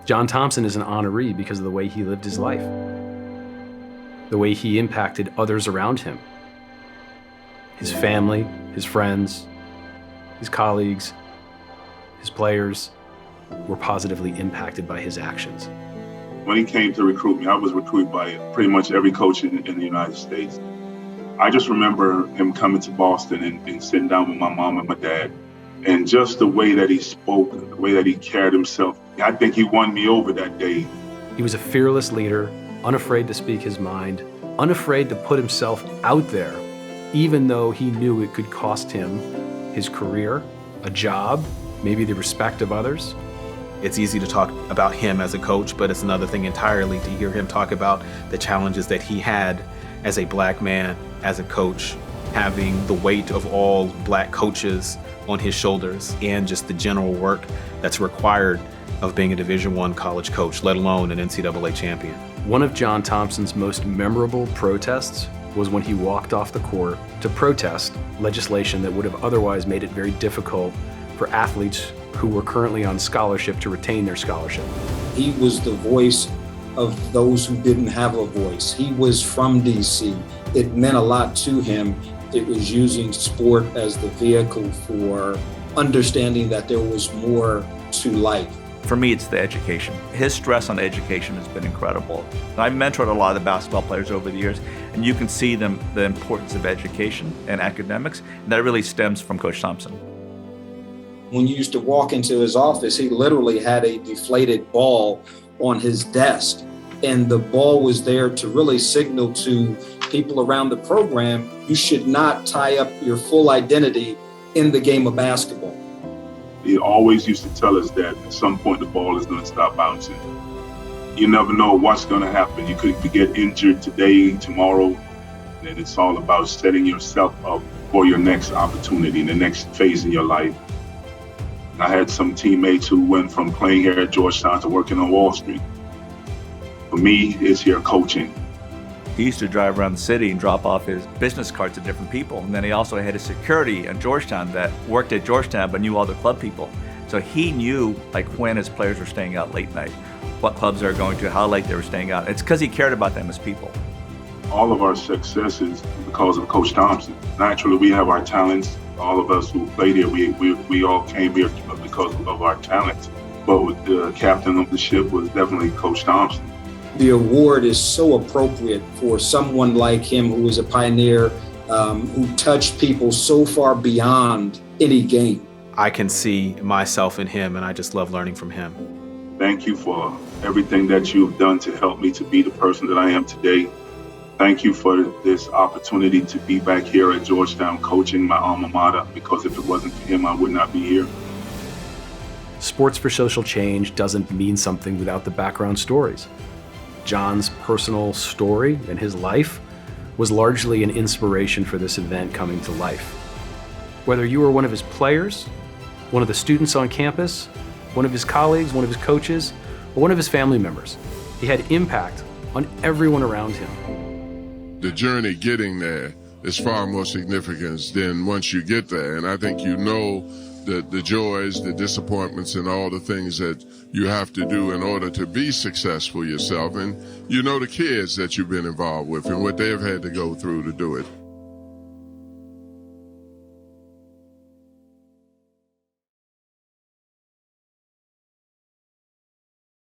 John Thompson is an honoree because of the way he lived his life, the way he impacted others around him, his family, his friends, his colleagues, his players were positively impacted by his actions. When he came to recruit me, I was recruited by pretty much every coach in the United States. I just remember him coming to Boston and sitting down with my mom and my dad, and just the way that he spoke, the way that he carried himself. I think he won me over that day. He was a fearless leader, unafraid to speak his mind, unafraid to put himself out there, even though he knew it could cost him his career, a job, maybe the respect of others. It's easy to talk about him as a coach, but it's another thing entirely to hear him talk about the challenges that he had as a black man, as a coach, having the weight of all black coaches on his shoulders and just the general work that's required of being a Division I college coach, let alone an NCAA champion. One of John Thompson's most memorable protests was when he walked off the court to protest legislation that would have otherwise made it very difficult for athletes who were currently on scholarship to retain their scholarship. He was the voice of those who didn't have a voice. He was from DC. It meant a lot to him. It was using sport as the vehicle for understanding that there was more to life. For me, it's the education. His stress on education has been incredible. I've mentored a lot of the basketball players over the years, and you can see the importance of education and academics, and that really stems from Coach Thompson. When you used to walk into his office, he literally had a deflated ball on his desk. And the ball was there to really signal to people around the program, you should not tie up your full identity in the game of basketball. He always used to tell us that at some point the ball is going to stop bouncing. You never know what's going to happen. You could get injured today, tomorrow, and it's all about setting yourself up for your next opportunity, the next phase in your life. I had some teammates who went from playing here at Georgetown to working on Wall Street. For me, it's here coaching. He used to drive around the city and drop off his business cards to different people. And then he also had a security at Georgetown that worked at Georgetown but knew all the club people. So he knew like when his players were staying out late night, what clubs they were going to, how late they were staying out. It's because he cared about them as people. All of our success is because of Coach Thompson. Naturally, we have our talents. All of us who played here, we all came here because of our talents. But with the captain of the ship was definitely Coach Thompson. The award is so appropriate for someone like him who was a pioneer, who touched people so far beyond any game. I can see myself in him, and I just love learning from him. Thank you for everything that you've done to help me to be the person that I am today. Thank you for this opportunity to be back here at Georgetown coaching my alma mater, because if it wasn't for him, I would not be here. Sports for social change doesn't mean something without the background stories. John's personal story and his life was largely an inspiration for this event coming to life. Whether you were one of his players, one of the students on campus, one of his colleagues, one of his coaches, or one of his family members, he had impact on everyone around him. The journey getting there is far more significant than once you get there. And I think you know the joys, the disappointments, and all the things that you have to do in order to be successful yourself. And you know the kids that you've been involved with and what they've had to go through to do it.